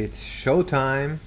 It's showtime.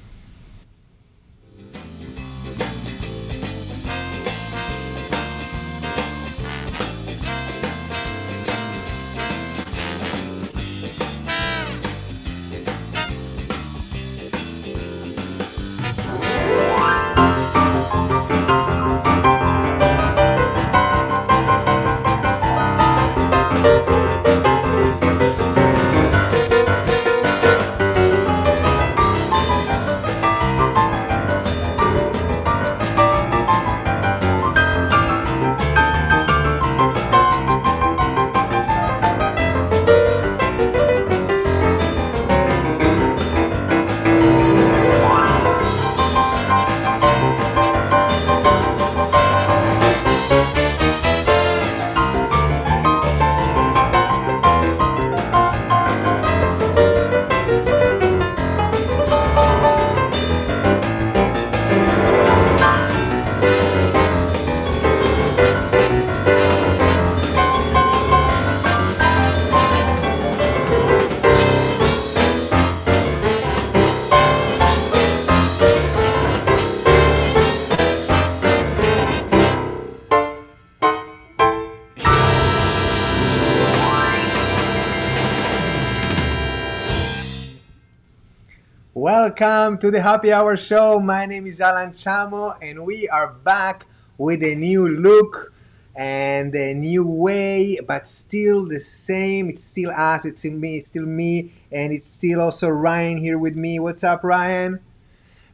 Welcome to the Happy Hour Show. My name is Alan Chamo, and we are back with a new look and a new way, but still the same. It's still us, it's still me, and it's still also Ryan here with me. What's up, Ryan?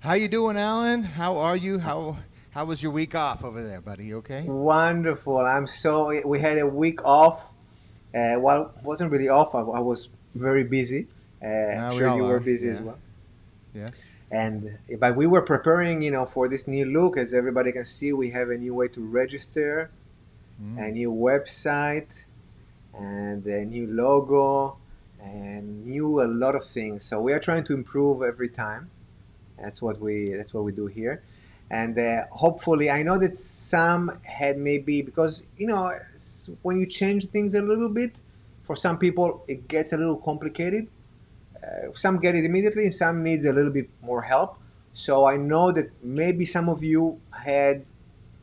How you doing, Alan? How are you? How was your week off over there, buddy? You okay? Wonderful. We had a week off. Well, it wasn't really off. I was very busy. I'm We sure all you were are. busy as Yeah. well. Yes. But we were preparing, for this new look. As everybody can see, we have a new way to register, a new website, and a new logo, and a lot of things. So we are trying to improve every time. That's what we do here, and hopefully, I know that some had maybe because when you change things a little bit, for some people it gets a little complicated. Some get it immediately, some needs a little bit more help. So I know that maybe some of you had,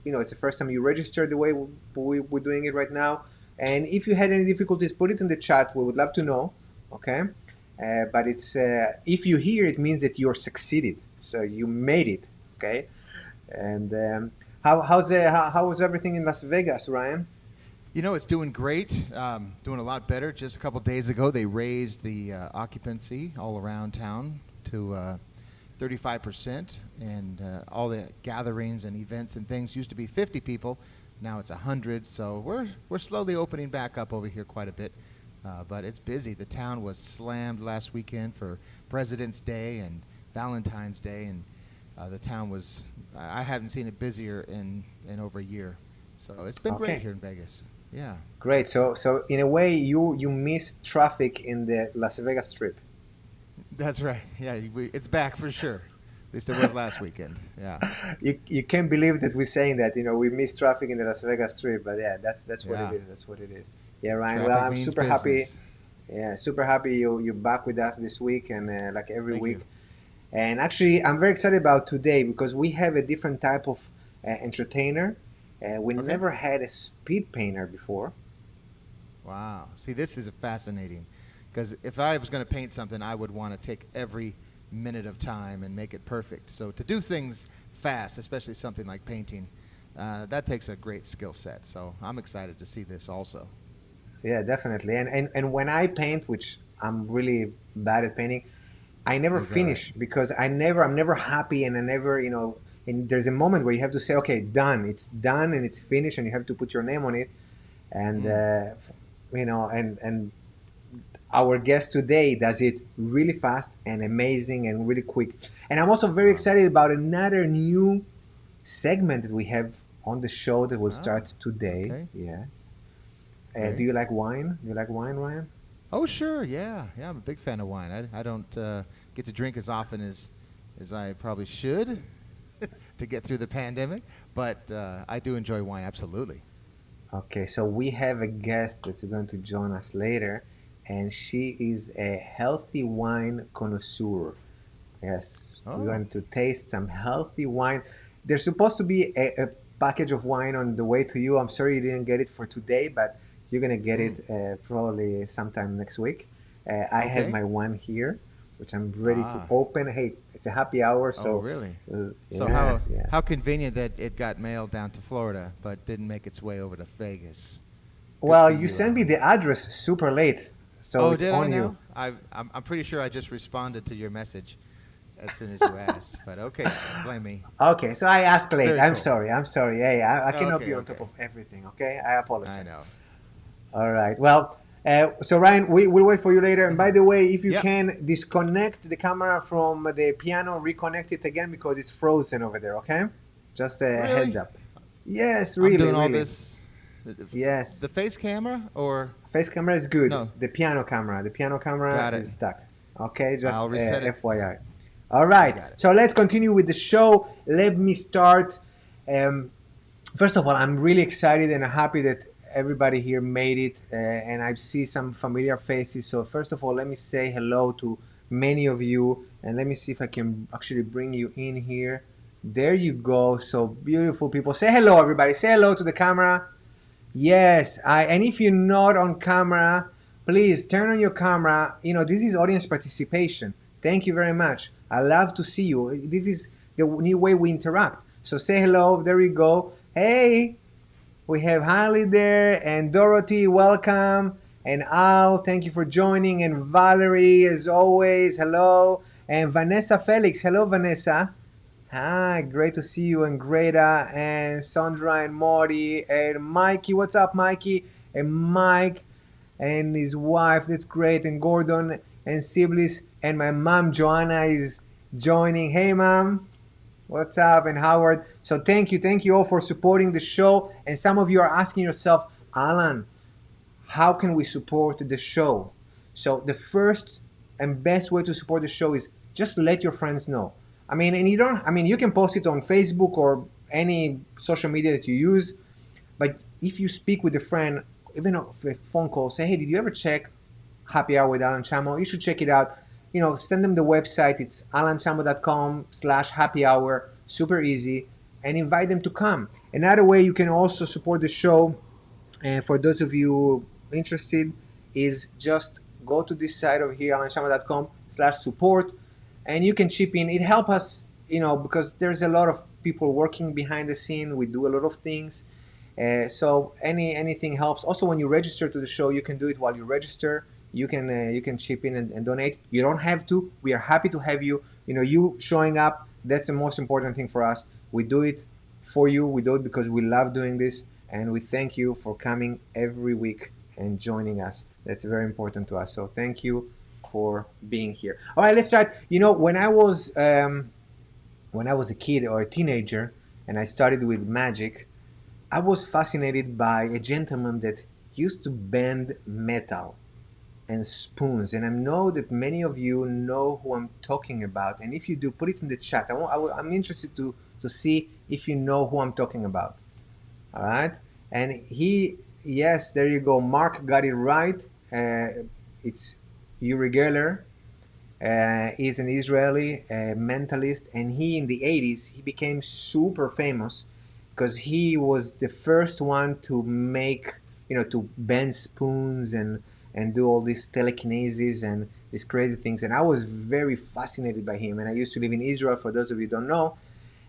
it's the first time you registered the way we're doing it right now. And if you had any difficulties, put it in the chat. We would love to know. Okay. But it's if you hear it means that you're succeeded. So you made it. Okay. And how was everything in Las Vegas, Ryan? It's doing great. Doing a lot better. Just a couple days ago, they raised the occupancy all around town to 35%, and all the gatherings and events and things used to be 50 people. Now it's 100. So we're slowly opening back up over here quite a bit. But it's busy. The town was slammed last weekend for President's Day and Valentine's Day, and the town was. I haven't seen it busier in over a year. So it's been great here in Vegas. Yeah. Great. So in a way, you miss traffic in the Las Vegas Strip. That's right. Yeah, it's back for sure. At least it was last weekend. Yeah. You can't believe that we're saying that. We miss traffic in the Las Vegas Strip, but yeah, that's what it is. That's what it is. Yeah, Ryan. Traffic Well, I'm means super business. happy. Yeah, super happy you're back with us this week and like every Thank week. you. And actually, I'm very excited about today because we have a different type of entertainer. We Okay. never had a speed painter before. Wow. See, this is fascinating because if I was going to paint something, I would want to take every minute of time and make it perfect. So to do things fast, especially something like painting, that takes a great skill set. So I'm excited to see this also. Yeah, definitely. And when I paint, which I'm really bad at painting, I never Is that right? finish because I'm never happy and I never, and there's a moment where you have to say, okay, done. It's done and it's finished and you have to put your name on it. And, Mm. and our guest today does it really fast and amazing and really quick. And I'm also very Wow. excited about another new segment that we have on the show that will Ah, start today. okay. Yes. Do you Great. like wine? Do you like wine, Ryan? Oh, sure. Yeah. Yeah. I'm a big fan of wine. I don't get to drink as often as I probably should to get through the pandemic, but I do enjoy wine. Absolutely. Okay, so we have a guest that's going to join us later, and she is a healthy wine connoisseur. Yes, we're Oh. going to taste some healthy wine. There's supposed to be a package of wine on the way to you. I'm sorry you didn't get it for today, but you're gonna get Mm. it probably sometime next week. I have Okay. my one here, which I'm ready to Ah. open. Hey, it's a happy hour, Oh, so really? So yes, yeah. how convenient that it got mailed down to Florida, but didn't make its way over to Vegas. Good Well, for you you, sent me Alan. the address super late, so Oh, it's did I on you. now? I'm pretty sure I just responded to your message as soon as you asked. But okay, blame me. Okay, so I asked late. Very I'm cool. sorry. I'm sorry. Hey, I cannot be Okay, on top okay. of everything. Okay, I I apologize. know. All right. Well, so Ryan, we'll wait for you later. And by the way, if you Yep. can disconnect the camera from the piano, reconnect it again because it's frozen over there. Okay, just a heads Really? up. Yes, I'm really, doing all really. this. The Yes. face camera or Face camera is good. no? The piano camera Got it. is stuck. Okay, just I'll reset it. FYI. All I right, got it. so let's continue with the show. Let me start. Um, First of all, I'm really excited and happy that everybody here made it, and I see some familiar faces. So first of all, let me say hello to many of you, and let me see if I can actually bring you in here. There you go. So beautiful people. Say hello, everybody. Say hello to the camera. Yes, and if you're not on camera, please turn on your camera. You know, this is audience participation. Thank you very much. I love to see you. This is the new way we interact. So say hello. There we go. Hey, we have Holly there and Dorothy. Welcome. And Al, thank you for joining. And Valerie, as always, hello. And Vanessa Felix. Hello, Vanessa. Hi, great to see you, and Greta, and Sandra, and Marty, and Mikey. What's up, Mikey? And Mike, and his wife. That's great. And Gordon, and Siblis, and my mom, Joanna, is joining. Hey, mom. What's up? And Howard. So thank you all for supporting the show. And some of you are asking yourself, Alan, how can we support the show? So the first and best way to support the show is just let your friends know. I mean, and you don't. I mean, you can post it on Facebook or any social media that you use. But if you speak with a friend, even a phone call, say, "Hey, did you ever check Happy Hour with Alan Chamo? You should check it out." You know, send them the website. It's alanchamo.com/happy hour. Super easy, and invite them to come. Another way you can also support the show, and for those of you interested, is just go to this site over here, alanchamo.com/support, and you can chip in. It helps us, you know, because there's a lot of people working behind the scene. We do a lot of things. So anything helps. Also, when you register to the show, you can do it while you register. You can chip in and donate. You don't have to. We are happy to have you. You know, you showing up. That's the most important thing for us. We do it for you. We do it because we love doing this, and we thank you for coming every week and joining us. That's very important to us. So thank you for being here. All right, let's start. You know, when I was a kid or a teenager, and I started with magic, I was fascinated by a gentleman that used to bend metal and spoons. And I know that many of you know who I'm talking about. And if you do, put it in the chat. I'm interested to see if you know who I'm talking about. All right. And yes, there you go. Mark got it right. It's Uri Geller. He's an Israeli mentalist, and he in the 80s he became super famous because he was the first one to make, you know, to bend spoons and do all these telekinesis and these crazy things. And I was very fascinated by him. And I used to live in Israel, for those of you who don't know,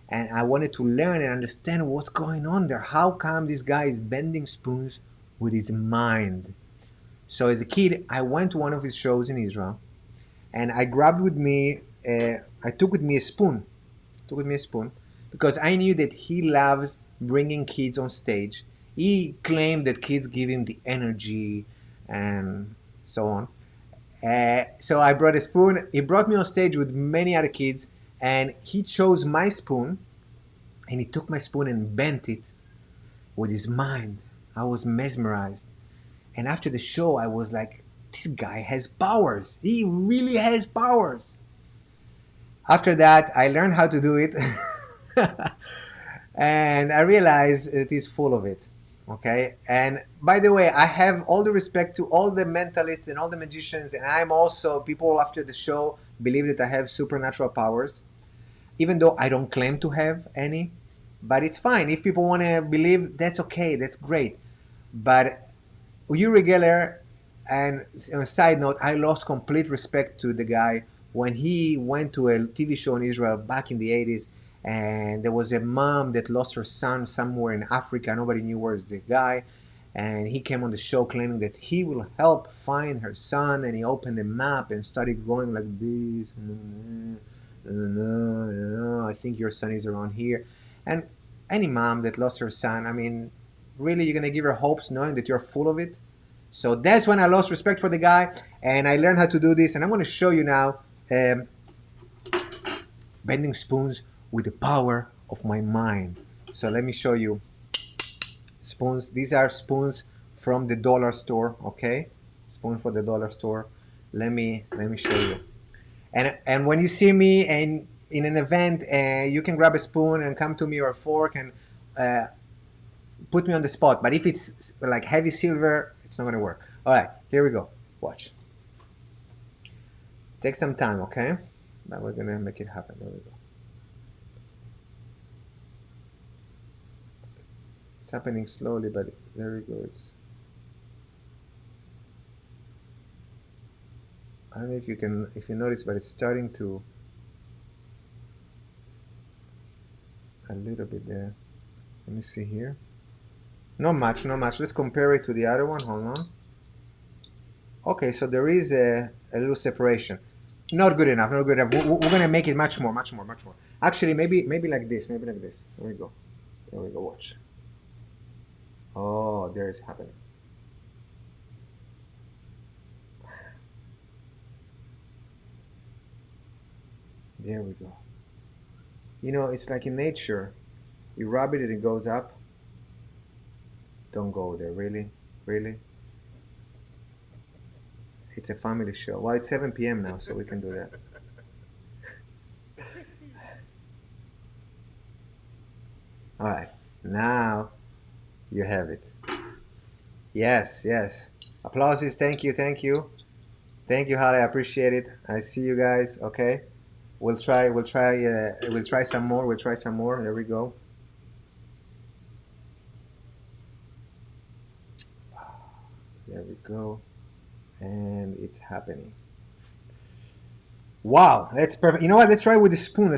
and I wanted to learn and understand what's going on there. How come this guy is bending spoons with his mind? So as a kid, I went to one of his shows in Israel, and I grabbed with me, I took with me a spoon, because I knew that he loves bringing kids on stage. He claimed that kids give him the energy and so on. So I brought a spoon. He brought me on stage with many other kids, and he chose my spoon, and he took my spoon and bent it with his mind. I was mesmerized. And after the show, I was like, this guy has powers. He really has powers. After that, I learned how to do it. And I realized it is full of it. Okay. And by the way, I have all the respect to all the mentalists and all the magicians. And I'm also, people after the show believe that I have supernatural powers, even though I don't claim to have any. But it's fine. If people want to believe, that's okay. That's great. But Uri Geller, and on a side note, I lost complete respect to the guy when he went to a TV show in Israel back in the 80s, and there was a mom that lost her son somewhere in Africa. Nobody knew where's the guy. And he came on the show claiming that he will help find her son, and he opened the map and started going like this. I think your son is around here. And any mom that lost her son, I mean, really, you're gonna give her hopes knowing that you're full of it? So that's when I lost respect for the guy, and I learned how to do this. And I'm going to show you now bending spoons with the power of my mind. So let me show you spoons. These are spoons from the dollar store. Okay, spoon for the dollar store. Let me show you. And when you see me and in an event, you can grab a spoon and come to me, or a fork, and put me on the spot. But if it's like heavy silver, it's not going to work. All right, here we go. Watch. Take some time, okay? But we're going to make it happen. There we go. It's happening slowly, but there we go. I don't know if you notice, but it's starting to a little bit there. Let me see here. Not much. Let's compare it to the other one. Hold on. Okay, so there is a little separation. Not good enough. We're gonna make it much more. Actually, maybe like this. There we go. Watch. Oh, there it's happening. There we go. You know, it's like in nature. You rub it and it goes up. Don't go there. Really? It's a family show. Well, it's 7 p.m. now, so we can do that. All right. Now you have it. Yes. Applauses. Thank you. Holly, I appreciate it. I see you guys. Okay. We'll try some more. There we go. There we go. And it's happening. Wow, that's perfect. You know what? Let's try with the spoon.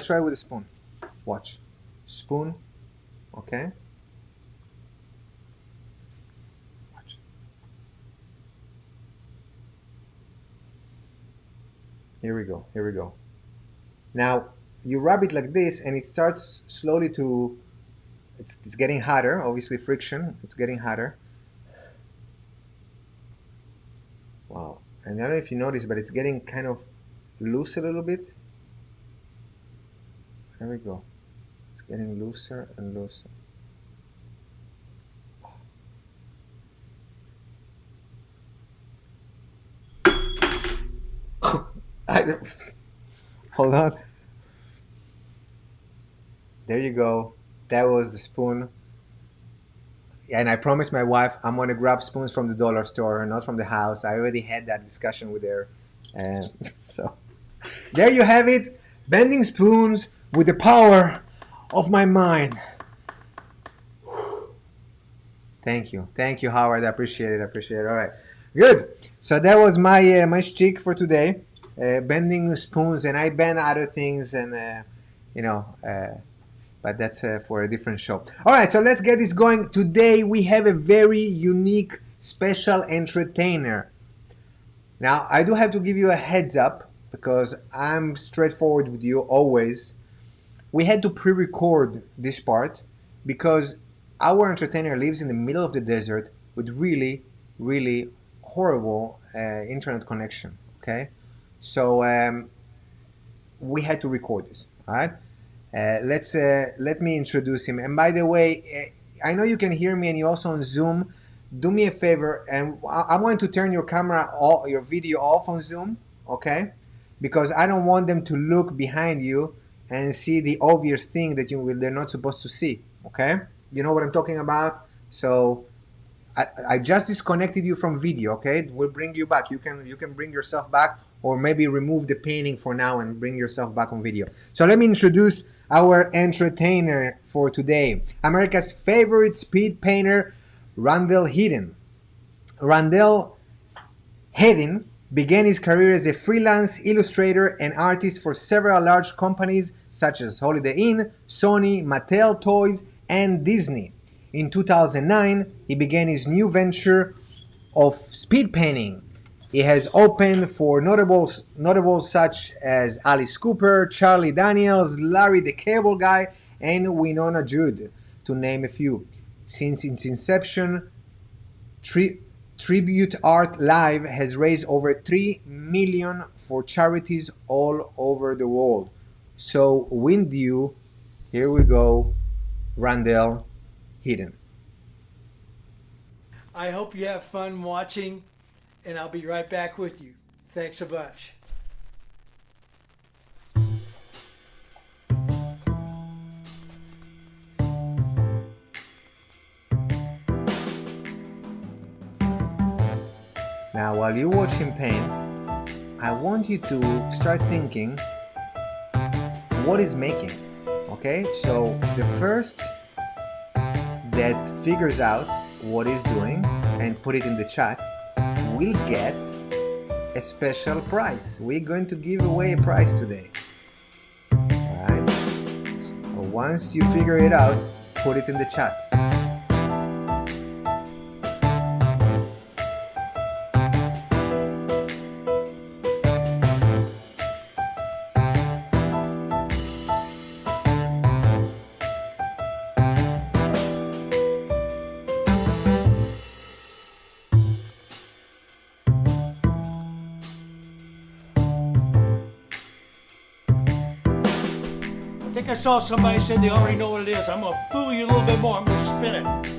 Watch. Spoon. Okay. Watch. Here we go. Now, you rub it like this, and it starts slowly to... It's getting hotter. Obviously, friction. It's getting hotter. Wow. And I don't know if you notice, but it's getting kind of loose a little bit. There we go. It's getting looser and looser. Hold on. There you go. That was the spoon. And I promised my wife I'm going to grab spoons from the dollar store and not from the house. I already had that discussion with her. And so there you have it. Bending spoons with the power of my mind. Thank you, Howard. I appreciate it. All right, good. So that was my my shtick for today. Bending spoons, and I bend other things, and but that's for a different show. All right, so let's get this going. Today we have a very unique, special entertainer. Now, I do have to give you a heads up because I'm straightforward with you always. We had to pre-record this part because our entertainer lives in the middle of the desert with really, really horrible internet connection, okay? So we had to record this, all right? Let me introduce him. And by the way, I know you can hear me and you're also on Zoom. Do me a favor, and I'm going to turn your your video off on Zoom, okay? Because I don't want them to look behind you and see the obvious thing that they're not supposed to see, okay? You know what I'm talking about? So I just disconnected you from video, okay? We'll bring you back. You can bring yourself back, or maybe remove the painting for now and bring yourself back on video. So let me introduce our entertainer for today, America's favorite speed painter, Randall Hedden. Randall Hedden began his career as a freelance illustrator and artist for several large companies such as Holiday Inn, Sony, Mattel Toys, and Disney. In 2009, he began his new venture of speed painting. He has opened for notables such as Alice Cooper, Charlie Daniels, Larry the Cable Guy, and Winona Judd, to name a few. Since its inception, Tribute Art Live has raised over $3 million for charities all over the world. So, with you, here we go, Randall Hedden. I hope you have fun watching, and I'll be right back with you. Thanks a bunch. Now, while you watch him paint, I want you to start thinking what he's making. Okay, so the first that figures out what he's doing and put it in the chat will get a special prize. We're going to give away a prize today. Alright, so once you figure it out, put it in the chat. I think I saw somebody said they already know what it is. I'm going to fool you a little bit more. I'm going to spin it.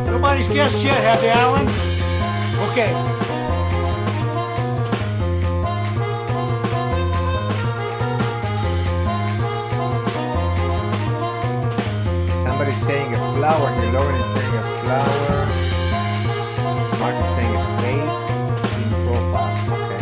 Nobody's guessed yet, have they, Alan? Okay. Somebody's saying a flower here. Lauren is saying a flower. Mark is saying a face in profile. Okay.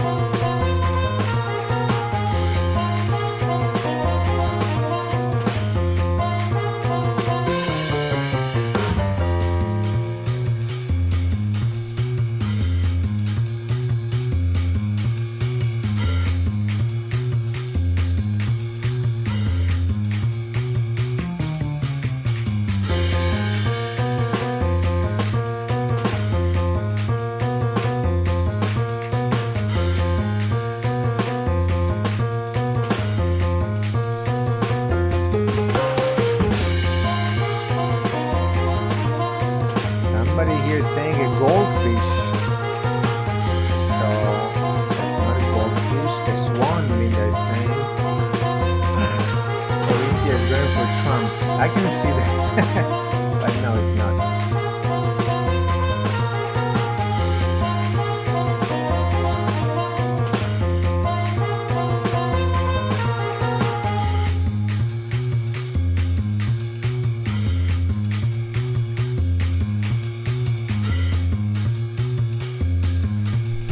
Somebody here is saying a goldfish. So that's not a goldfish. A swan, Linda is saying. Corinthia is going for Trump. I can see that. But no, it's not.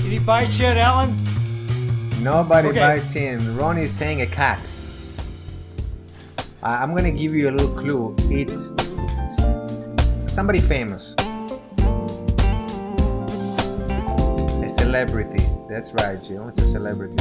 Any bites yet, Alan? Nobody Okay. bites in. Ronnie is saying a cat. I'm gonna give you a little clue. It's somebody famous. A celebrity. That's right, Jill. It's a celebrity.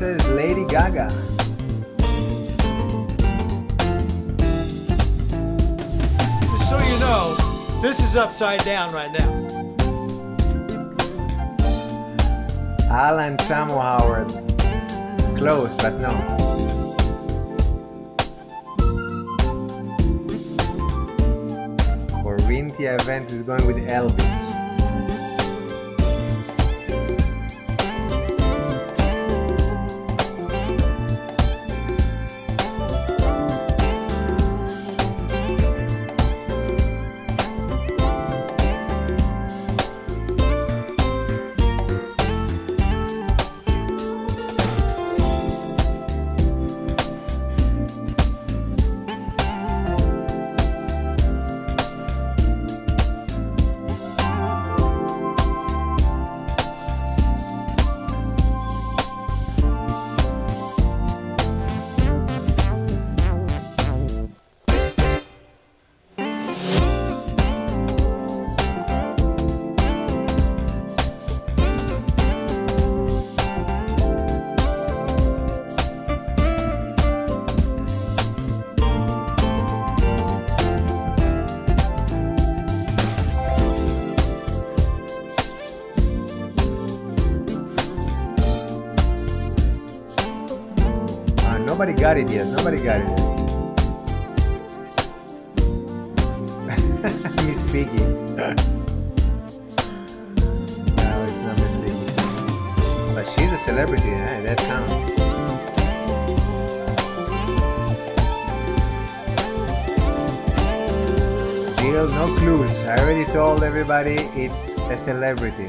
says Lady Gaga. Just so you know, this is upside down right now. Alan Chamo Howard. Close, but no. Corinthia event is going with Elvis. Nobody got it yet. Nobody got it yet. Miss Piggy. No, it's not Miss Piggy. But she's a celebrity, eh? That counts. Jill, no clues. I already told everybody it's a celebrity.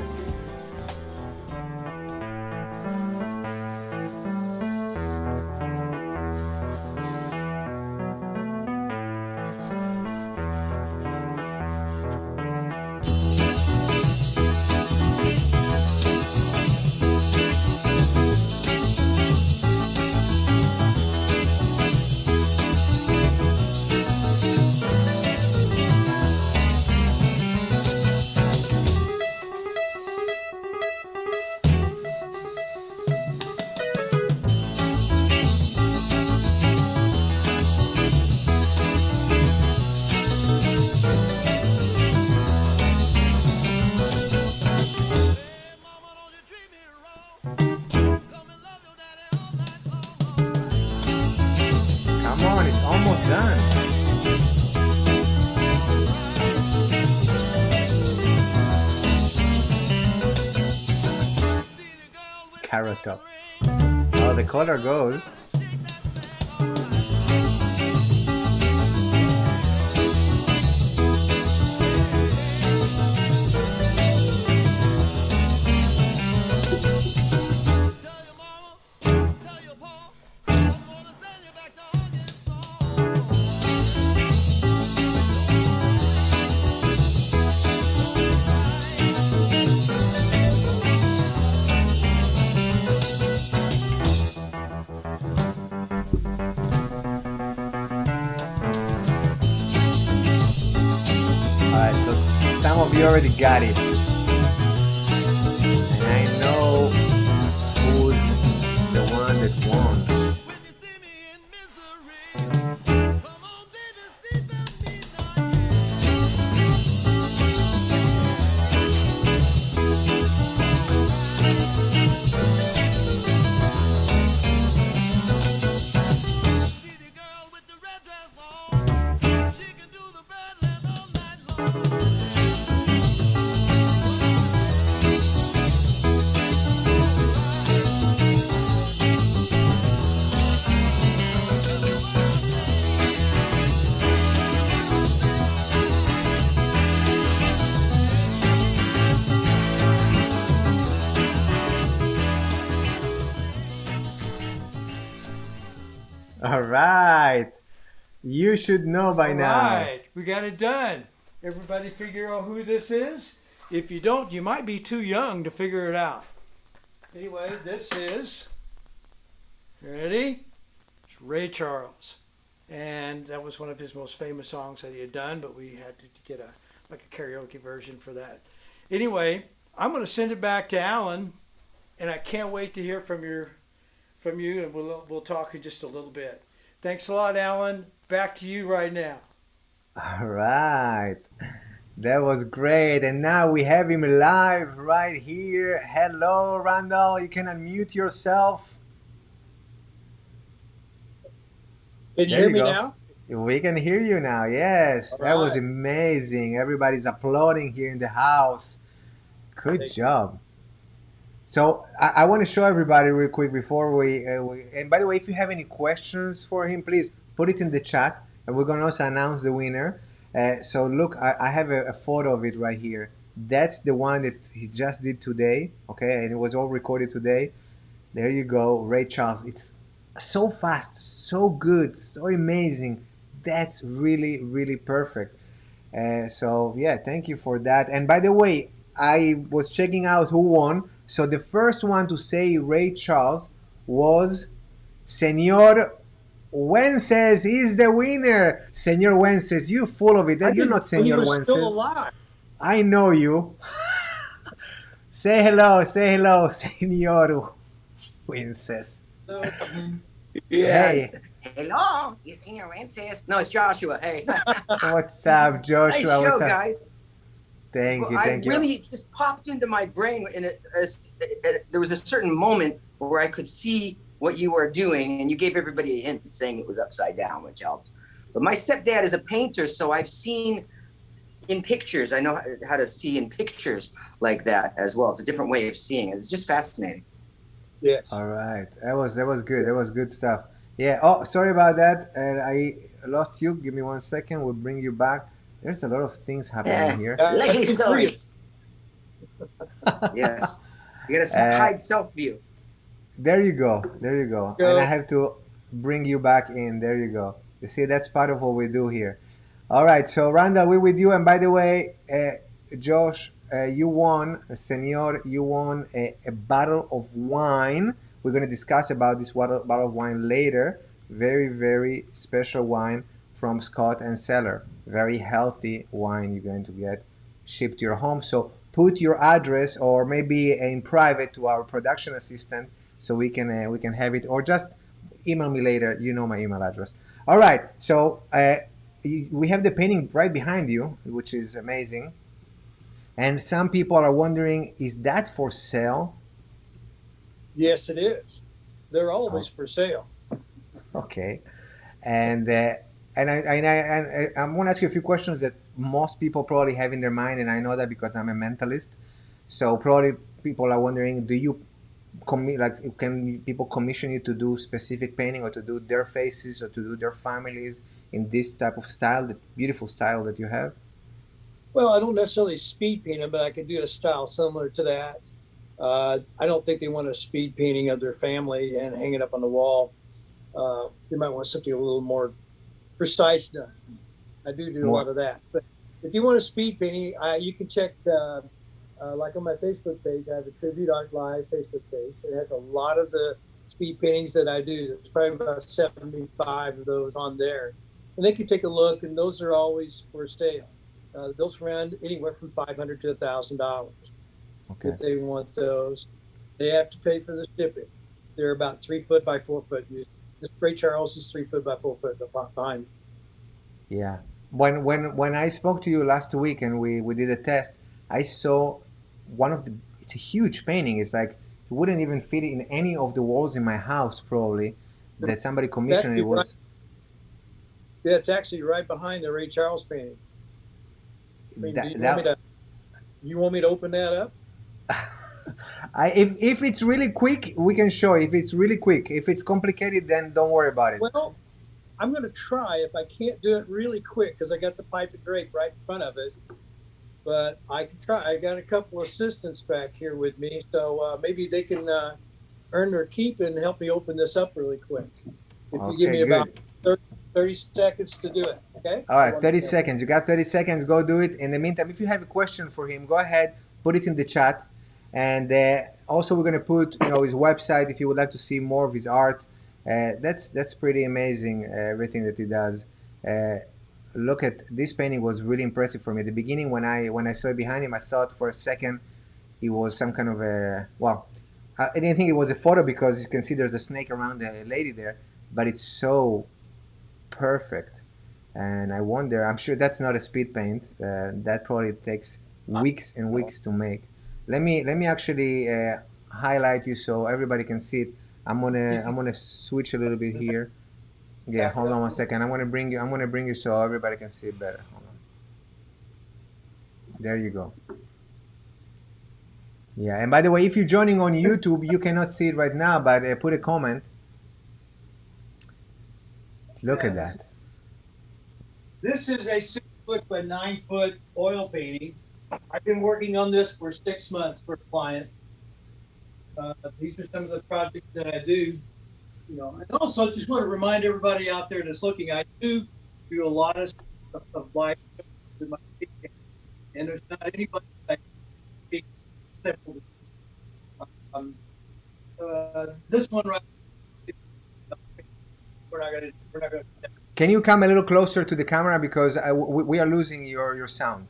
Come on, it's almost done. Carrot top. Oh, the color goes. Some of you already got it. And I know who's the one that won. All right. You should know by now. All right, we got it done. Everybody figure out who this is? If you don't, you might be too young to figure it out. Anyway, this is, ready? It's Ray Charles. And that was one of his most famous songs that he had done, but we had to get a karaoke version for that. Anyway, I'm going to send it back to Alan, and I can't wait to hear from from you, and we'll talk in just a little bit. Thanks a lot, Alan. Back to you right now. All right. That was great. And now we have him live right here. Hello, Randall. You can unmute yourself. Can you There hear you me go. now? We can hear you now. Yes. All That was right. amazing. Everybody's applauding here in the house. Good Thank you. job. So I want to show everybody real quick before and by the way, if you have any questions for him, please put it in the chat, and we're going to also announce the winner. So look, I have a photo of it right here. That's the one that he just did today, okay? And it was all recorded today. There you go, Ray Charles. It's so fast, so good, so amazing. That's really, really perfect. So yeah, thank you for that. And by the way, I was checking out who won. So the first one to say Ray Charles was Senor Wences. He's the winner. Senor Wences, you full of it. I You're didn't not know he Senor was still Wences. alive. I know you. Say hello, Senor Wences. Yes. Hey. Hello, you Senior Wences. No, it's Joshua. Hey. What's up, Nice Joshua? show, What's up? guys. Thank you, I thank you. really just popped into my brain, and there was a certain moment where I could see what you were doing, and you gave everybody a hint saying it was upside down, which helped. But my stepdad is a painter, so I've seen in pictures. I know how to see in pictures like that as well. It's a different way of seeing it. It's just fascinating. Yes. All right, that was good. That was good stuff. Yeah. Oh, sorry about that. And I lost you. Give me 1 second. We'll bring you back. There's a lot of things happening here. Likely That's story. Yes. You gotta hide self-view. There you go. There you go. Go. And I have to bring you back in. There you go. You see, that's part of what we do here. All right. So, Randall, we're with you. And by the way, Josh, you won, Senor, you won a bottle of wine. We're going to discuss about this bottle of wine later. Very, very special wine from Scout Cellar. Very healthy wine you're going to get shipped to your home. So put your address, or maybe in private, to our production assistant, so we can have it, or just email me later. You know my email address. All right. So we have the painting right behind you, which is amazing. And some people are wondering, is that for sale? Yes, it is. They're always for sale. Okay. And I'm going to ask you a few questions that most people probably have in their mind, and I know that because I'm a mentalist. So probably people are wondering, do you can people commission you to do specific painting, or to do their faces, or to do their families in this type of style, the beautiful style that you have? Well, I don't necessarily speed paint them, but I could do a style similar to that. I don't think they want a speed painting of their family and hang it up on the wall. They might want something a little more precise done. I do a lot of that. But if you want a speed painting, you can check, like on my Facebook page, I have a Tribute Art Live Facebook page. It has a lot of the speed paintings that I do. There's probably about 75 of those on there. And they can take a look, and those are always for sale. Those run anywhere from $500 to $1,000. Okay. If they want those, they have to pay for the shipping. They're about 3 foot by 4 foot. This Ray Charles is 3 foot by 4 foot behind me. Yeah. When I spoke to you last week and we did a test, I saw it's a huge painting. It's like it wouldn't even fit in any of the walls in my house, probably, that somebody commissioned. It was. Yeah, it's actually right behind the Ray Charles painting. I mean, you want me to open that up? If it's really quick, we can show. If it's really quick, if it's complicated, then don't worry about it. Well, I'm going to try. If I can't do it really quick, because I got the pipe and drape right in front of it, but I can try. I got a couple of assistants back here with me, so maybe they can earn their keep and help me open this up really quick. If you give me about 30 seconds to do it, okay? All right, 30 seconds. You got 30 seconds. Go do it. In the meantime, if you have a question for him, go ahead, put it in the chat. And also, we're going to put his website if you would like to see more of his art. That's pretty amazing, everything that he does. Look at this painting, was really impressive for me. At the beginning, when I saw it behind him, I thought for a second it was some kind of I didn't think it was a photo because you can see there's a snake around the lady there, but it's so perfect. And I wonder, I'm sure that's not a speed paint. That probably takes weeks and weeks to make. Let me actually highlight you so everybody can see it. I'm gonna switch a little bit here. Yeah, hold on one second. I'm gonna bring you so everybody can see it better. Hold on. There you go. Yeah, and by the way, if you're joining on YouTube, you cannot see it right now, but put a comment. Look at that. This is a 6-foot by 9-foot oil painting. I've been working on this for 6 months for a client. These are some of the projects that I do. You know, and also just want to remind everybody out there that's looking, I do a lot of stuff of life with my painting, and there's not anybody that can except this one right. We're not gonna. Can you come a little closer to the camera because we are losing your sound.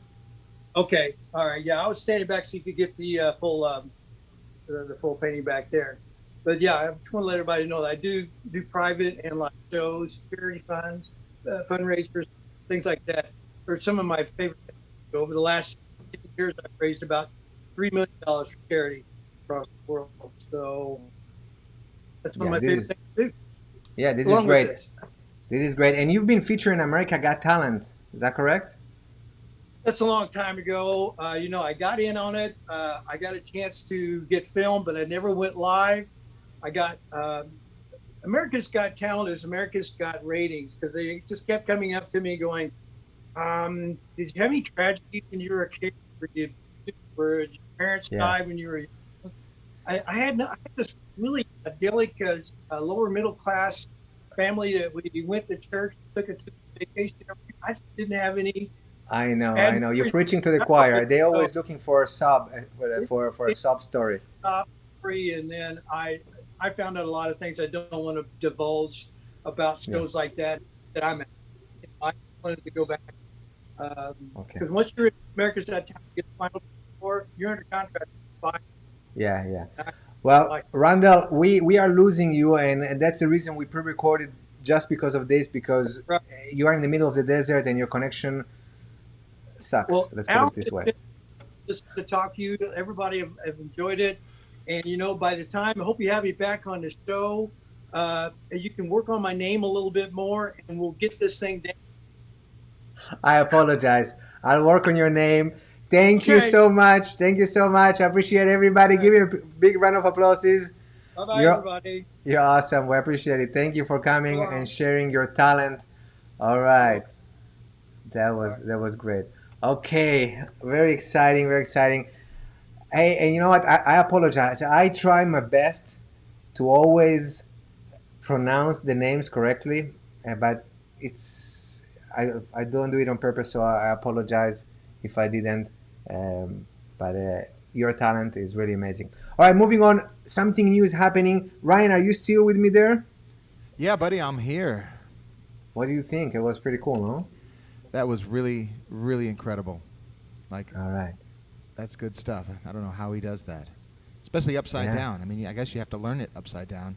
Okay, all right, yeah, I was standing back so you could get the full painting back there. But yeah, I just want to let everybody know that I do private and like shows, charity funds, fundraisers, things like that. Are some of my favorite things. Over the last 10 years, I've raised about $3 million for charity across the world. So that's one of my favorite things to do. Yeah, this is great. This is great. And you've been featured in America Got Talent. Is that correct? That's a long time ago. You know, I got in on it. I got a chance to get filmed, but I never went live. I got America's Got Talent is America's Got Ratings because they just kept coming up to me going, did you have any tragedy when you were a kid? Where your parents died when you were young? I had this really idyllic lower middle class family that we went to church, took a vacation. I just didn't have any. I know. You're preaching to the choir. They're always looking for a sub for a sub story. And then I found out a lot of things I don't want to divulge about shows like that I'm at. I wanted to go back because once you're in America's Got Talent, you get the final four, you're under contract. Yeah. Well, Randall, we are losing you, and that's the reason we pre-recorded just because of this, because you are in the middle of the desert and your connection sucks. Well, let's put it this way. Just to talk to you, everybody have enjoyed it, and you know, by the time I hope you have me back on the show, you can work on my name a little bit more, and we'll get this thing down. I apologize. I'll work on your name. Thank you so much. Thank you so much. I appreciate everybody. Give me a big round of applause. Bye-bye, everybody. You're awesome. We appreciate it. Thank you for coming and sharing your talent. All right. That was great. Okay. Very exciting. Very exciting. Hey, and you know what? I apologize. I try my best to always pronounce the names correctly, but I don't do it on purpose, so I apologize if I didn't. But your talent is really amazing. All right, moving on. Something new is happening. Ryan, are you still with me there? Yeah, buddy, I'm here. What do you think? It was pretty cool, no? That was really, really incredible. Like, all right, that's good stuff. I don't know how he does that, especially upside down. I mean, I guess you have to learn it upside down,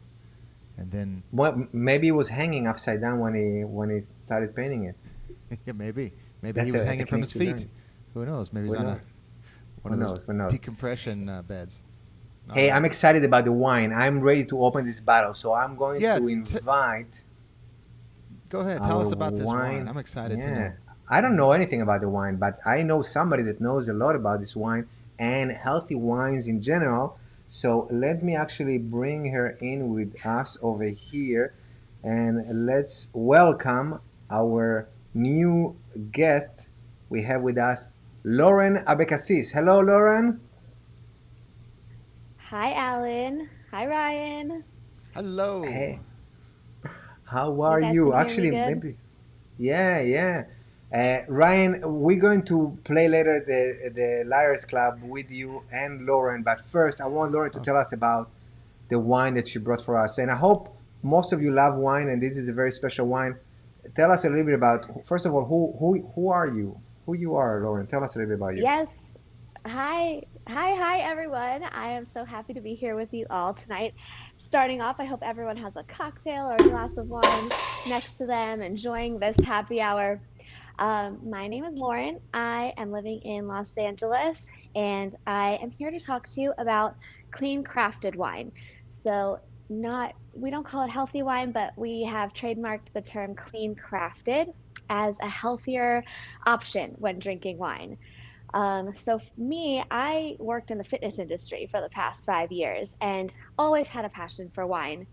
and then. Well, maybe it was hanging upside down when he started painting it. Yeah, maybe he was hanging from his feet. Who knows? Maybe he's on one of those decompression beds. Hey, I'm excited about the wine. I'm ready to open this bottle, so I'm going to invite. Go ahead, tell us about this wine. I'm excited to know. I don't know anything about the wine, but I know somebody that knows a lot about this wine and healthy wines in general. So let me actually bring her in with us over here, and let's welcome our new guest. We have with us Lauren Abecassis. Hello, Lauren. Hi, Alan. Hi, Ryan. Hello. Hey. How are you? Actually, maybe. Yeah. Ryan, we're going to play later the Liars Club with you and Lauren. But first, I want Lauren to tell us about the wine that she brought for us. And I hope most of you love wine, and this is a very special wine. Tell us a little bit about, first of all, who are you? Who you are, Lauren? Tell us a little bit about you. Yes. Hi, everyone. I am so happy to be here with you all tonight. Starting off, I hope everyone has a cocktail or a glass of wine next to them, enjoying this happy hour. My name is Lauren. I am living in Los Angeles, and I am here to talk to you about clean crafted wine. So, not we don't call it healthy wine, but we have trademarked the term clean crafted as a healthier option when drinking wine. So for me, I worked in the fitness industry for the past 5 years and always had a passion for wine.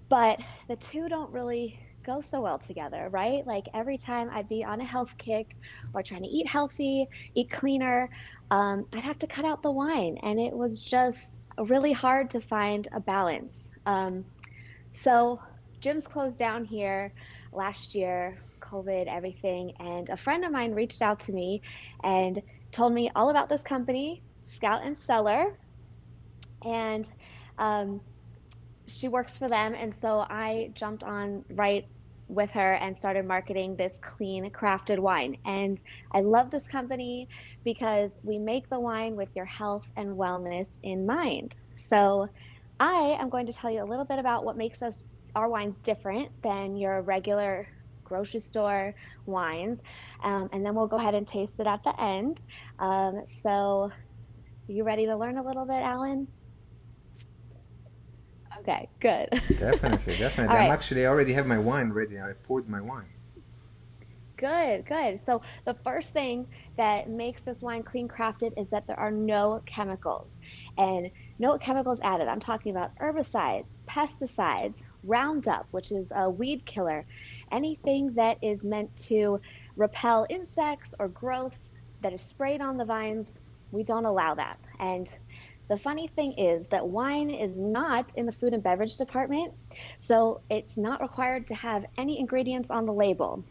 But the two don't really go so well together, right? Like every time I'd be on a health kick or trying to eat healthy, eat cleaner, I'd have to cut out the wine. And it was just really hard to find a balance. So gyms closed down here last year, COVID, everything. And a friend of mine reached out to me and told me all about this company, Scout and Cellar. And um, she works for them. And so I jumped on right with her and started marketing this clean crafted wine. And I love this company because we make the wine with your health and wellness in mind. So I am going to tell you a little bit about what makes our wines different than your regular grocery store wines. And then we'll go ahead and taste it at the end. So you ready to learn a little bit, Alan? Okay, good. Definitely, All definitely. right. I already have my wine ready. I poured my wine. Good, good. So the first thing that makes this wine clean crafted is that there are no chemicals and no chemicals added. I'm talking about herbicides, pesticides, Roundup, which is a weed killer, anything that is meant to repel insects or growths that is sprayed on the vines. We don't allow that. And the funny thing is that wine is not in the food and beverage department, so it's not required to have any ingredients on the label.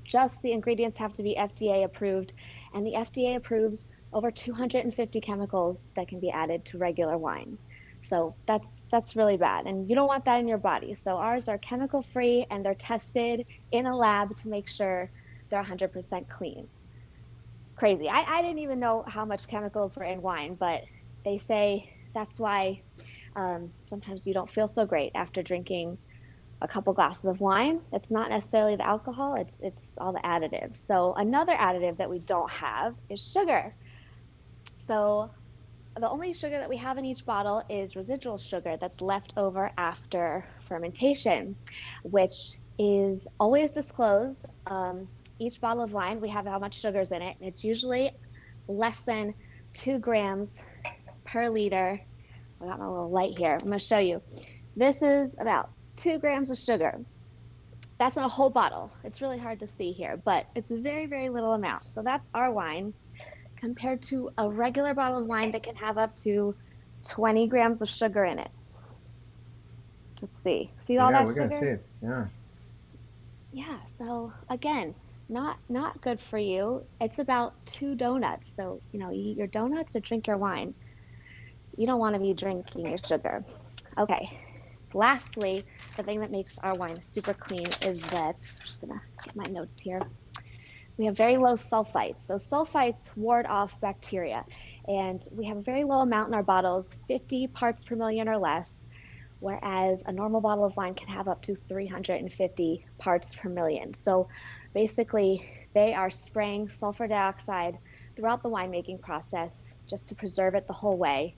Just the ingredients have to be FDA approved, and the FDA approves over 250 chemicals that can be added to regular wine. So that's really bad, and you don't want that in your body. So ours are chemical free, and they're tested in a lab to make sure they're 100% clean. Crazy. I didn't even know how much chemicals were in wine, but they say that's why sometimes you don't feel so great after drinking a couple glasses of wine. It's not necessarily the alcohol, it's all the additives. So another additive that we don't have is sugar. So the only sugar that we have in each bottle is residual sugar that's left over after fermentation, which is always disclosed. Each bottle of wine, we have how much sugar's in it, and it's usually less than 2 grams per liter. I got my little light here. I'm going to show you. This is about 2 grams of sugar. That's not a whole bottle. It's really hard to see here, but it's a very, very little amount. So that's our wine compared to a regular bottle of wine that can have up to 20 grams of sugar in it. Let's see. See all Yeah, that we're gonna see sugar? it. Yeah. Yeah, so again, not good for you. It's about 2 donuts. So, you eat your donuts or drink your wine. You don't want to be drinking your sugar. Okay. Lastly, the thing that makes our wine super clean is that, I'm just gonna get my notes here. We have very low sulfites. So sulfites ward off bacteria, and we have a very low amount in our bottles, 50 parts per million or less, whereas a normal bottle of wine can have up to 350 parts per million. So basically, they are spraying sulfur dioxide throughout the winemaking process just to preserve it the whole way.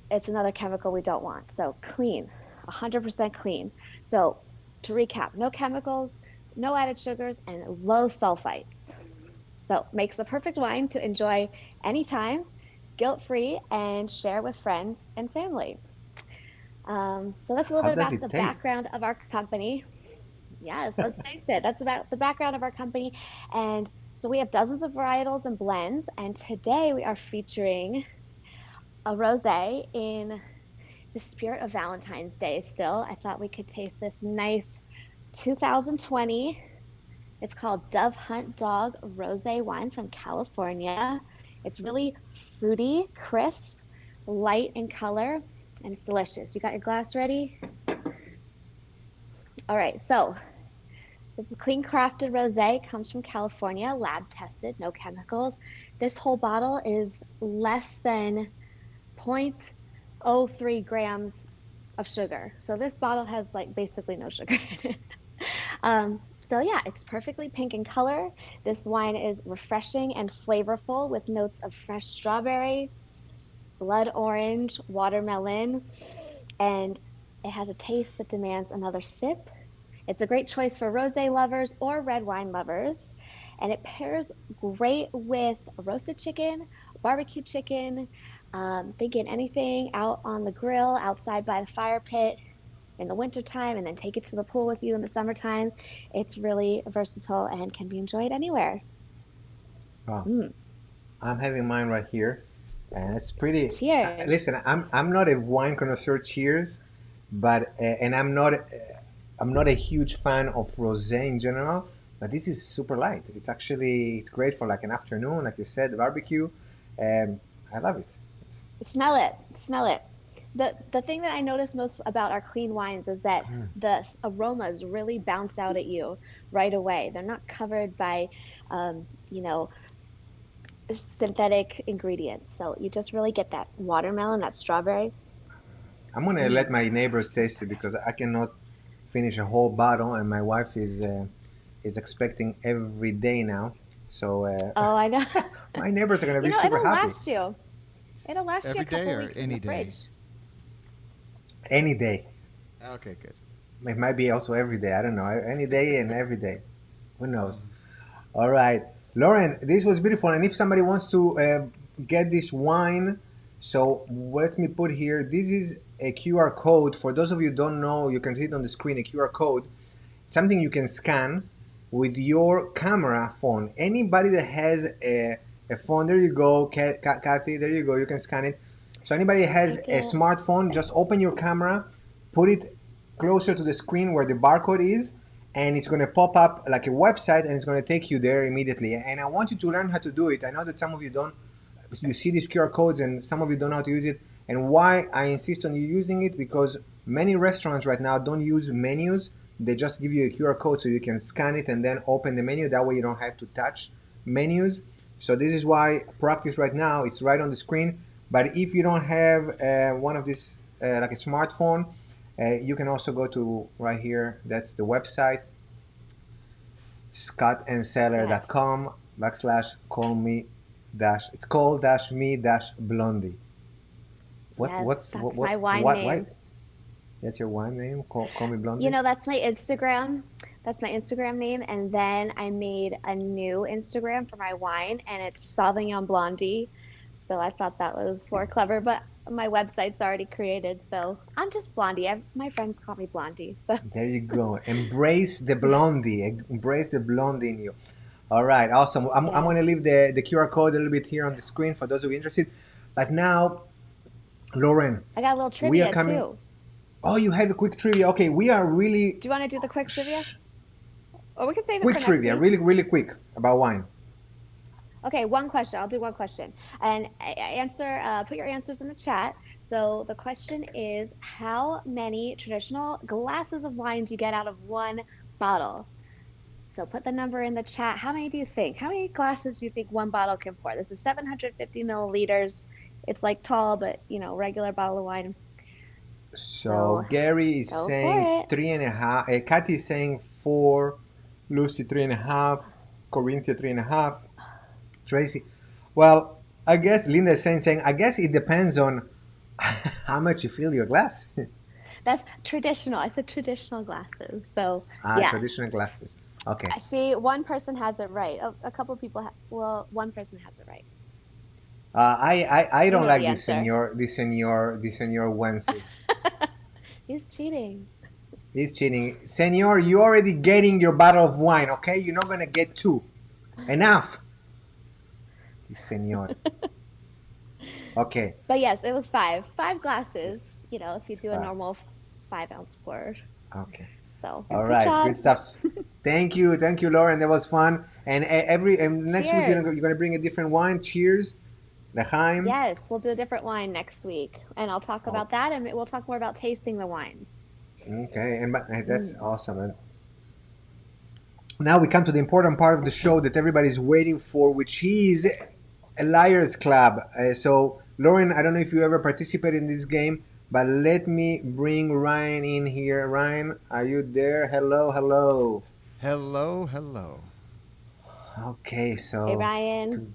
It's another chemical we don't want. So clean, 100% clean. So to recap, no chemicals, no added sugars, and low sulfites. So makes the perfect wine to enjoy anytime, guilt-free, and share with friends and family. So that's a little How bit does about it the taste? background of our company. Yes, let's taste it. That's about the background of our company. And so we have dozens of varietals and blends. And today we are featuring a rosé in the spirit of Valentine's Day still. I thought we could taste this nice 2020. It's called Dove Hunt Dog Rosé Wine from California. It's really fruity, crisp, light in color, and it's delicious. You got your glass ready? All right, so It's a clean crafted rosé, comes from California, lab tested, no chemicals. This whole bottle is less than 0.03 grams of sugar. So this bottle has like basically no sugar in it. So yeah, it's perfectly pink in color. This wine is refreshing and flavorful with notes of fresh strawberry, blood orange, watermelon, and it has a taste that demands another sip. It's a great choice for rosé lovers or red wine lovers, and it pairs great with roasted chicken, barbecue chicken, thinking anything out on the grill, outside by the fire pit in the wintertime, and then take it to the pool with you in the summertime. It's really versatile and can be enjoyed anywhere. Wow. Mm. I'm having mine right here, and it's pretty. Cheers. Listen, I'm not a wine connoisseur. Cheers, but and I'm not a huge fan of rosé in general. But this is super light. It's great for like an afternoon, like you said, barbecue. I love it. Smell it. Smell it. The thing that I notice most about our clean wines is that the aromas really bounce out at you right away. They're not covered by, you know, synthetic ingredients. So you just really get that watermelon, that strawberry. I'm gonna let my neighbors taste it because I cannot finish a whole bottle, and my wife is expecting every day now. So Oh, I know. my neighbors are gonna be You know, super it'll happy. last you. It'll last you Every a day couple or weeks in any the day? fridge. Any day. Okay, good. It might be also every day. I don't know. Any day and every day. Who knows? All right, Lauren, this was beautiful. And if somebody wants to get this wine, so let me put here. This is a QR code. For those of you who don't know, you can see it on the screen. A QR code, something you can scan with your camera phone. Anybody that has a phone, there you go, Kathy. There you go. You can scan it. So anybody that has a smartphone, just open your camera, put it closer to the screen where the barcode is, and it's going to pop up like a website, and it's going to take you there immediately. And I want you to learn how to do it. I know that some of you don't. You see these QR codes, and some of you don't know how to use it. And why I insist on you using it, because many restaurants right now don't use menus. They just give you a QR code so you can scan it and then open the menu. That way you don't have to touch menus. So this is why practice right now. It's right on the screen. But if you don't have one of these, like a smartphone, you can also go to right here. That's the website, scoutcellar.com /call me dash. It's call dash me dash blondie. That's my wine name. That's your wine name? Call me blondie? You know, that's my Instagram. That's my Instagram name. And then I made a new Instagram for my wine, and it's Sauvignon Blondie. So I thought that was more clever, but my website's already created. So I'm just Blondie. My friends call me Blondie. So there you go. Embrace the blondie. Embrace the blondie in you. All right, awesome. I'm going to leave the QR code a little bit here on the screen for those who are interested. But now, Lauren, I got a little trivia too. Oh, you have a quick trivia. Okay, we are really. Do you want to do the quick trivia? Or we can save it quick for trivia, next week. really quick about wine. Okay, one question. I'll do one question. And put your answers in the chat. So the question is, how many traditional glasses of wine do you get out of one bottle? So put the number in the chat. How many do you think? How many glasses do you think one bottle can pour? This is 750 milliliters. It's like tall, but regular bottle of wine. So Gary is saying 3.5. Kathy is saying 4. Lucy 3.5. Corinthia 3.5. Tracy, well, I guess Linda is saying, I guess it depends on how much you fill your glass. That's traditional. I said traditional glasses. So yeah. Traditional glasses. Okay. I see one person has it right. A couple of people, one person has it right. I don't like this senor Wences. He's cheating. He's cheating. Senor, you're already getting your bottle of wine, okay? You're not going to get 2. Enough. Senor. Okay. But yes, it was 5 glasses, if you do a normal 5-ounce pour. Okay. So all right, good stuff. Thank you, Lauren. That was fun. And next week you're going to bring a different wine. Cheers. L'chaim. Yes, we'll do a different wine next week, and I'll talk about that, and we'll talk more about tasting the wines. Okay, and that's awesome. now we come to the important part of the show that everybody's waiting for, which is a Liars Club. So, Lauren, I don't know if you ever participated in this game, but let me bring Ryan in here. Ryan, are you there? Hello, hello. Hello, hello. Okay, Hey, so Ryan.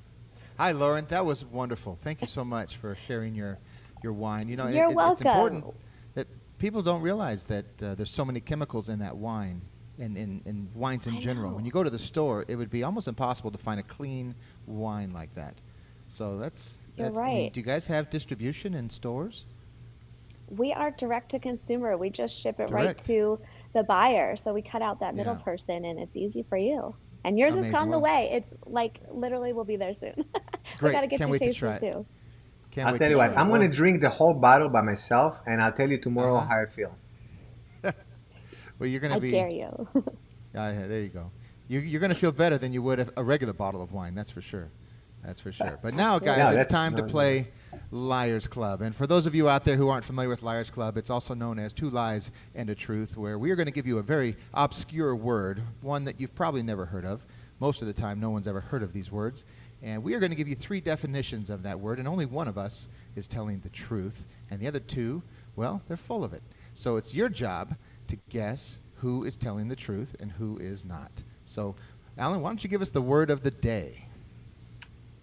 Hi, Lauren. That was wonderful. Thank you so much for sharing your wine. You know, You're it's important welcome. that people don't realize that there's so many chemicals in that wine and in wines in I general. know. When you go to the store, it would be almost impossible to find a clean wine like that. So that's You're I mean, right. do you guys have distribution in stores? We are direct to consumer. We just ship it right Direct. to the buyer. So we cut out that middle Yeah. person and it's easy for you. And yours is Amazing. on the Well, way. It's like literally will be there soon. We got great. to get Can't you wait to tasting try it. too. Can't I'll wait tell to you try what, it. I'm going to Well, drink the whole bottle by myself, and I'll tell you tomorrow uh-huh. how I feel. Well, you're going I to be dare you. there you go. You're going to feel better than you would a regular bottle of wine. That's for sure. That's for sure. But now, guys, No, it's that's time to no, no. play Liars Club. And for those of you out there who aren't familiar with Liars Club, it's also known as Two Lies and a Truth, where we are going to give you a very obscure word, one that you've probably never heard of. Most of the time, no one's ever heard of these words. And we are going to give you 3 definitions of that word, and only one of us is telling the truth. And the other 2, well, they're full of it. So it's your job to guess who is telling the truth and who is not. So, Alan, why don't you give us the word of the day?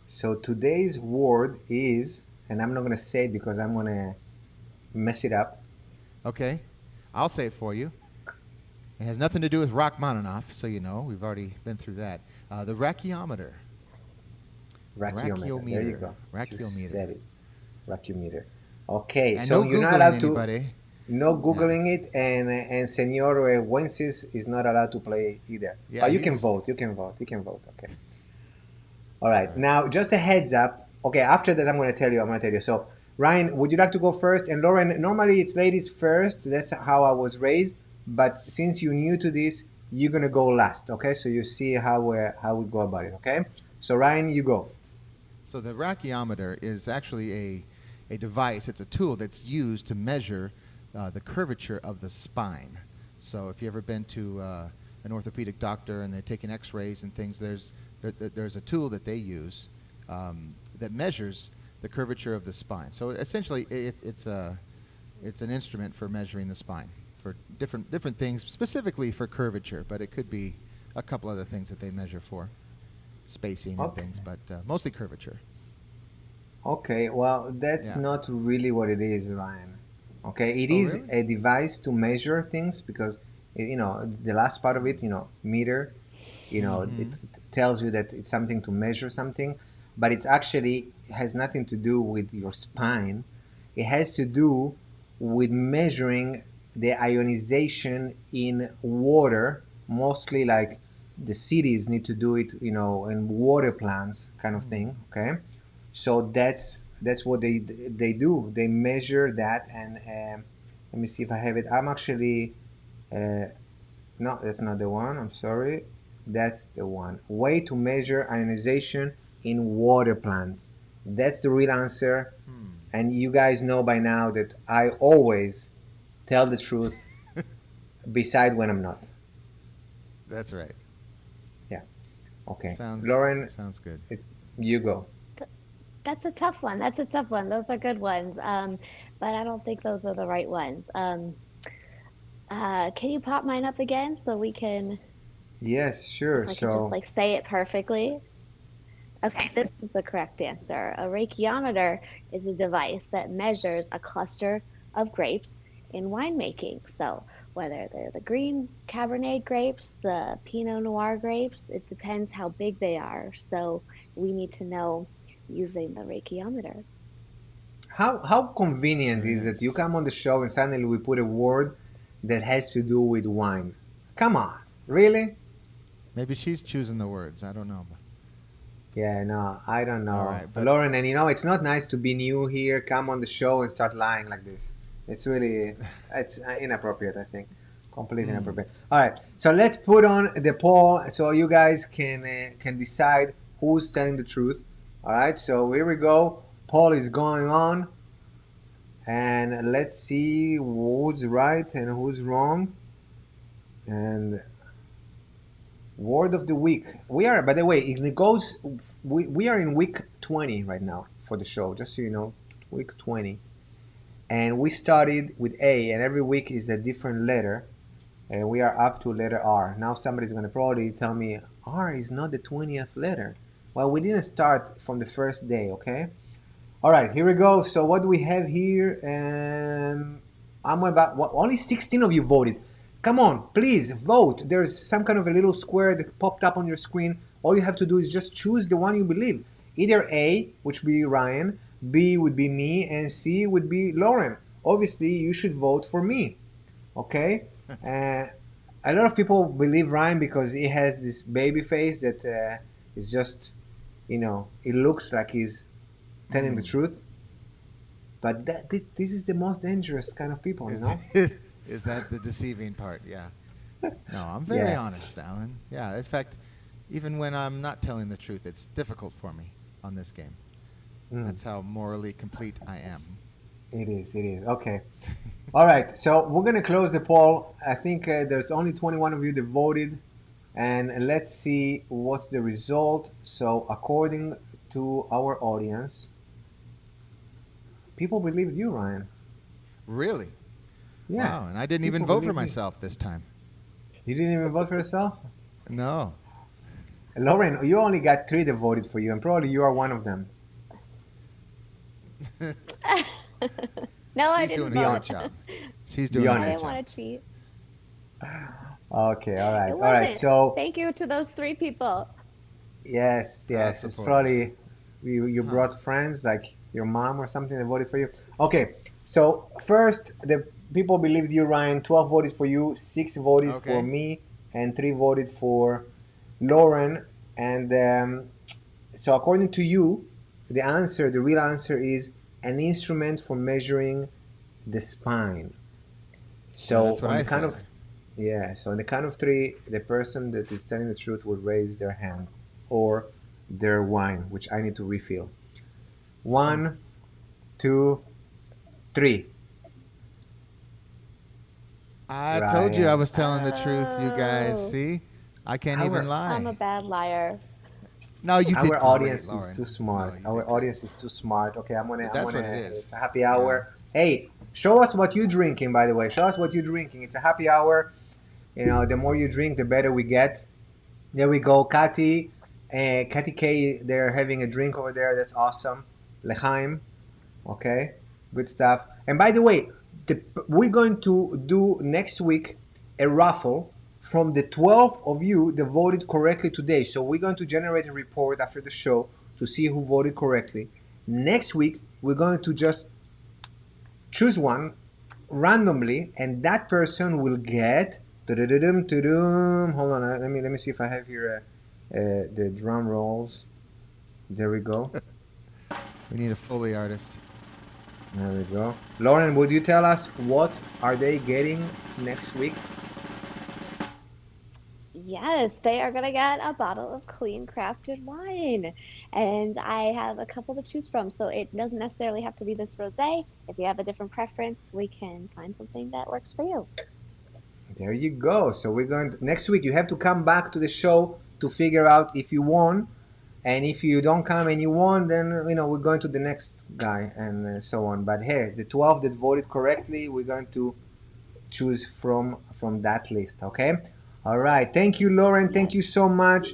So today's word is, and I'm not going to say it because I'm going to mess it up. Okay, I'll say it for you. It has nothing to do with Rachmaninoff, so you know. We've already been through that. The rachiometer. Rachiometer. There you go. You Rachiometer. said it. Rachiometer. Okay, And so no you're not Googling allowed to, anybody. no Yeah. Googling it, and Senor Wences is not allowed to play either. Yeah, But you can he's- vote. You can vote. You can vote. Okay. All right. All right. Now, just a heads up. Okay, after that, I'm going to tell you. So, Ryan, would you like to go first? And Lauren, normally it's ladies first. That's how I was raised. But since you're new to this, you're going to go last. Okay, so you see how we go about it. Okay. So, Ryan, you go. So the rachiometer is actually a device. It's a tool that's used to measure the curvature of the spine. So if you've ever been to an orthopedic doctor and they're taking X-rays and things, there's a tool that they use that measures the curvature of the spine. So essentially, it's an instrument for measuring the spine for different things, specifically for curvature, but it could be a couple other things that they measure for. Spacing and Okay. things, but mostly curvature. Okay, well, that's Yeah. not really what it is, Ryan. Okay, it Oh, is really? a device to measure things because, the last part of it, meter, it tells you that it's something to measure something, but it's actually has nothing to do with your spine. It has to do with measuring the ionization in water, mostly like the cities need to do it, in water plants kind of thing. Okay, so that's what they do. They measure that, and let me see if I have it. I'm actually no, that's not the one. I'm sorry. That's the one. Way to measure ionization in water plants. That's the real answer. And you guys know by now that I always tell the truth, beside when I'm not. That's right. Yeah. Okay. Sounds Lauren, sounds good. you go. That's a tough one. That's a tough one. Those are good ones. But I don't think those are the right ones. Can you pop mine up again so we can, Yes, sure. so I can just So, like say it perfectly? Okay, this is the correct answer. A rachiometer is a device that measures a cluster of grapes in winemaking. So whether they're the green Cabernet grapes, the Pinot Noir grapes, it depends how big they are. So we need to know using the rachiometer. how convenient Sure is it? You is. come on the show and suddenly we put a word that has to do with wine. Come on, really? Maybe she's choosing the words. I don't know. Yeah, no, I don't All know. right, but Lauren, and it's not nice to be new here, come on the show and start lying like this. It's really, it's inappropriate, I think. Completely inappropriate. All right, so let's put on the poll so you guys can decide who's telling the truth. All right, so here we go. Poll is going on, and let's see who's right and who's wrong. And Word of the week. We are, by the way, it goes. We are in week 20 right now for the show. Just so you know, week 20, and we started with A, and every week is a different letter, and we are up to letter R. Now somebody's gonna probably tell me R is not the 20th letter. Well, we didn't start from the first day, okay? All right, here we go. So what do we have here? I'm about only 16 of you voted. Come on, please vote. There's some kind of a little square that popped up on your screen. All you have to do is just choose the one you believe. Either A, which would be Ryan, B would be me, and C would be Lauren. Obviously, you should vote for me. Okay? A lot of people believe Ryan because he has this baby face that is just, it looks like he's telling the truth. But this is the most dangerous kind of people, Is that the deceiving part? Yeah. No, I'm very honest, Alan. Yeah. In fact, even when I'm not telling the truth, it's difficult for me on this game. That's how morally complete I am. It is. Okay. All right. So we're going to close the poll. I think there's only 21 of you that voted. And let's see what's the result. So according to our audience, people believed you, Ryan. Really? Yeah. Wow. And I didn't even vote for myself this time. You didn't even vote for yourself? No. Lauren, you only got 3 that voted for you, and probably you are one of them. No, I didn't. She's doing a good job. She's doing a I good didn't job. want to cheat. Okay, all right. It All right, wasn't. so Thank you to those 3 people. yes, it's supporters. probably you brought friends like your mom or something that voted for you. Okay, so first the people believed you, Ryan. 12 voted for you, 6 voted for me, and 3 voted for Lauren. And so according to you, the real answer is an instrument for measuring the spine. So that's what on I the count said. so on the count of 3, the person that is telling the truth will raise their hand or their wine, which I need to refill. 1, 2, 3. I told you I Ryan. was telling the truth, you guys. See? I can't even lie. I'm a bad liar. No, you did Our great, audience Lauren. is too smart. No, Our audience is too smart. Okay, That's what it is. It's a happy hour. Hey, show us what you're drinking, by the way. Show us what you're drinking. It's a happy hour. The more you drink, the better we get. There we go. Kati K, they're having a drink over there. That's awesome. L'chaim. Okay, good stuff. And by the way, we're going to do next week a raffle from the 12 of you that voted correctly today. So we're going to generate a report after the show to see who voted correctly. Next week, we're going to just choose one randomly, and that person will get. Hold on, let me see if I have here the drum rolls. There we go. We need a Foley artist. There we go. Lauren, would you tell us what are they getting next week? Yes, they are going to get a bottle of clean crafted wine. And I have a couple to choose from. So it doesn't necessarily have to be this rosé. If you have a different preference, we can find something that works for you. There you go. So we're going to, next week, you have to come back to the show to figure out if you won. And if you don't come and you won, then, we're going to the next guy and so on. But here, the 12 that voted correctly, we're going to choose from that list, okay? All right. Thank you, Lauren. Thank you so much.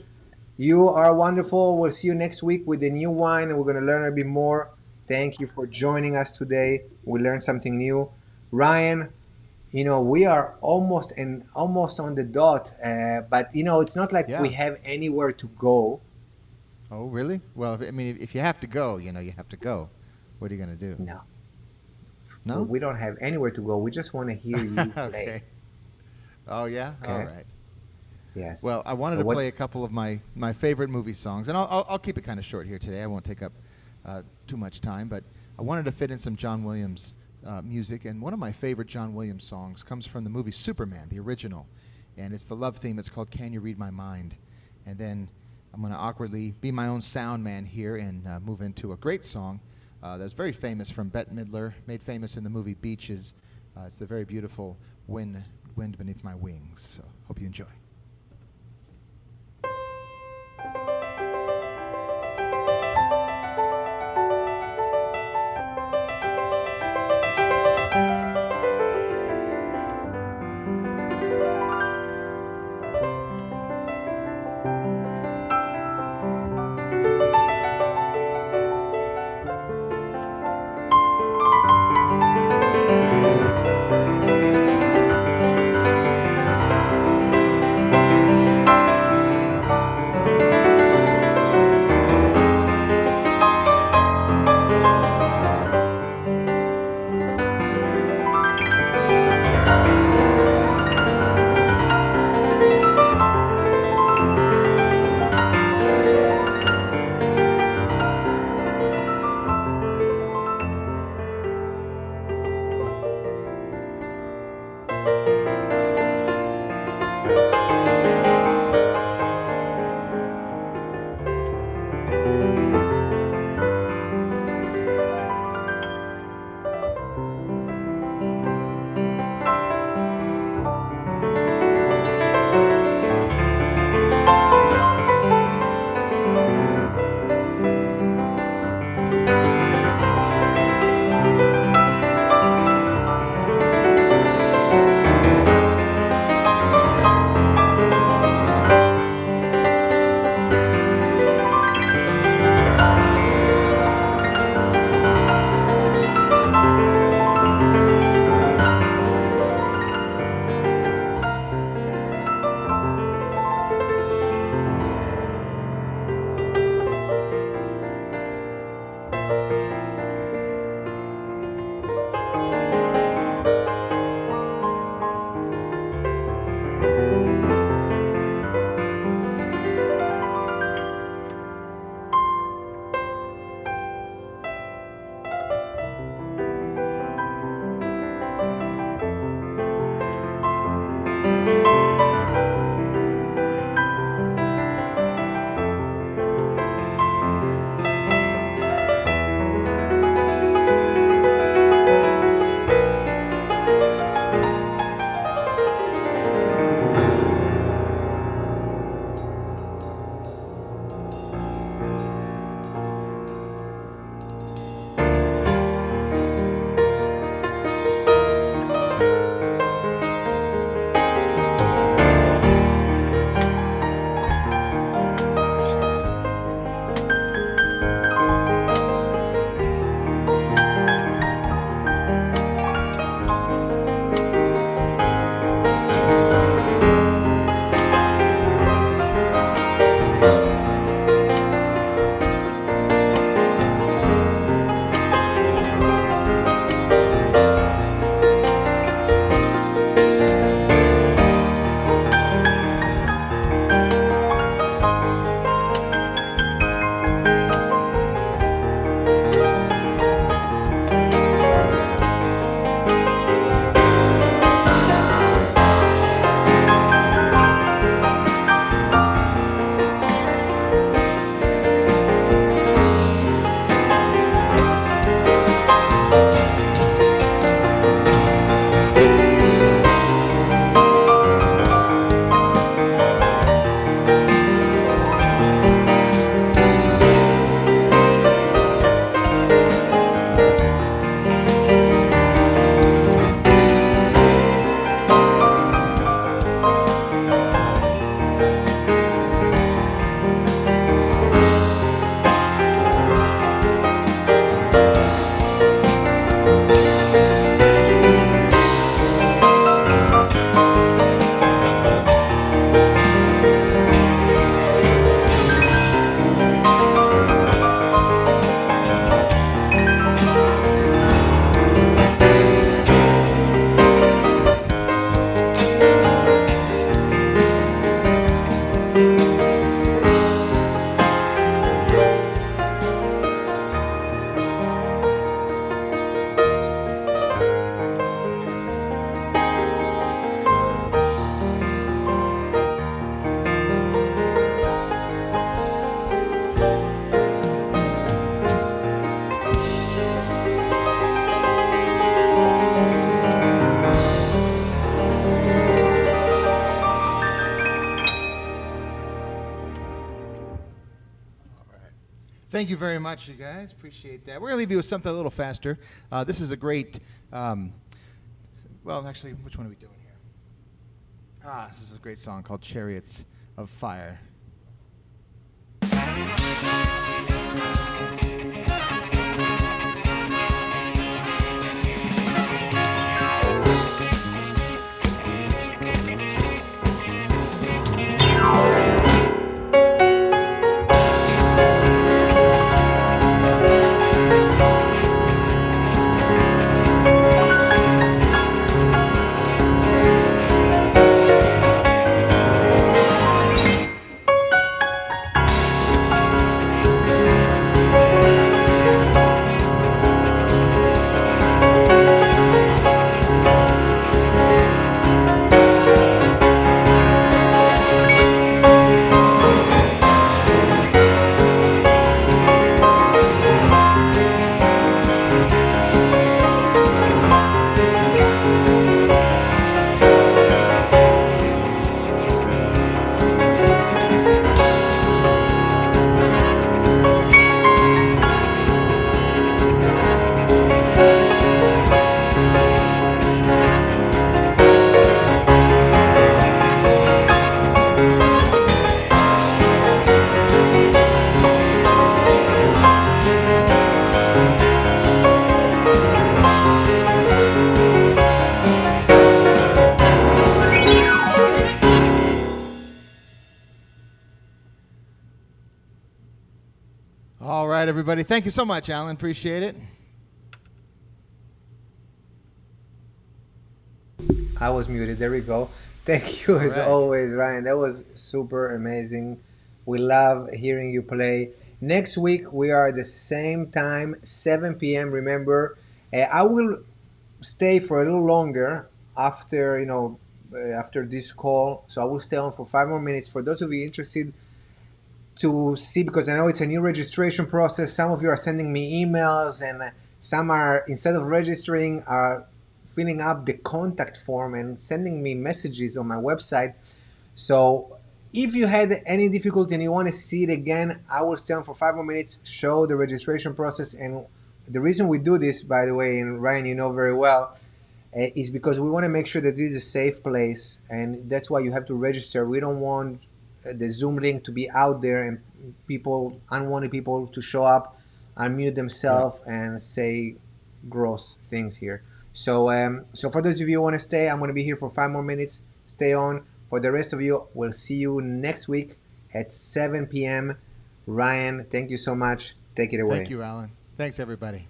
You are wonderful. We'll see you next week with a new wine, and we're going to learn a bit more. Thank you for joining us today. We learned something new. Ryan, we are almost on the dot, but, it's not like we have anywhere to go. Oh, really? Well, if you have to go, you have to go. What are you going to do? No. No? We don't have anywhere to go. We just want to hear you play. Okay. Oh, yeah? Okay. All right. Yes. Well, I wanted to play a couple of my favorite movie songs, and I'll keep it kind of short here today. I won't take up too much time, but I wanted to fit in some John Williams music, and one of my favorite John Williams songs comes from the movie Superman, the original, and it's the love theme. It's called "Can You Read My Mind?" And then I'm going to awkwardly be my own sound man here and move into a great song that's very famous from Bette Midler, made famous in the movie Beaches. It's the very beautiful Wind Beneath My Wings. So hope you enjoy. Thank you very much, you guys. Appreciate that. We're going to leave you with something a little faster. This is a great, well, actually, which one are we doing here? This is a great song called Chariots of Fire. All right, everybody. Thank you so much, Alan. Appreciate it. I was muted. There we go. Thank you as always, Ryan. That was super amazing. We love hearing you play. Next week, we are at the same time, 7 p.m. Remember, I will stay for a little longer after, after this call. So I will stay on for 5 more minutes. For those of you interested to see, because I know it's a new registration process, some of you are sending me emails, and some are, instead of registering, are filling up the contact form and sending me messages on my website. So if you had any difficulty and you want to see it again, I will stay on for 5 more minutes, show the registration process. And the reason we do this, by the way, and Ryan, you know very well, is because we want to make sure that this is a safe place, and that's why you have to register. We don't want the Zoom link to be out there and unwanted people to show up, unmute themselves, and say gross things here. So for those of you who want to stay, I'm going to be here for 5 more minutes. Stay on. For the rest of you, we'll see you next week at 7 p.m. Ryan, thank you so much. Take it away. Thank you, Alan. Thanks, everybody.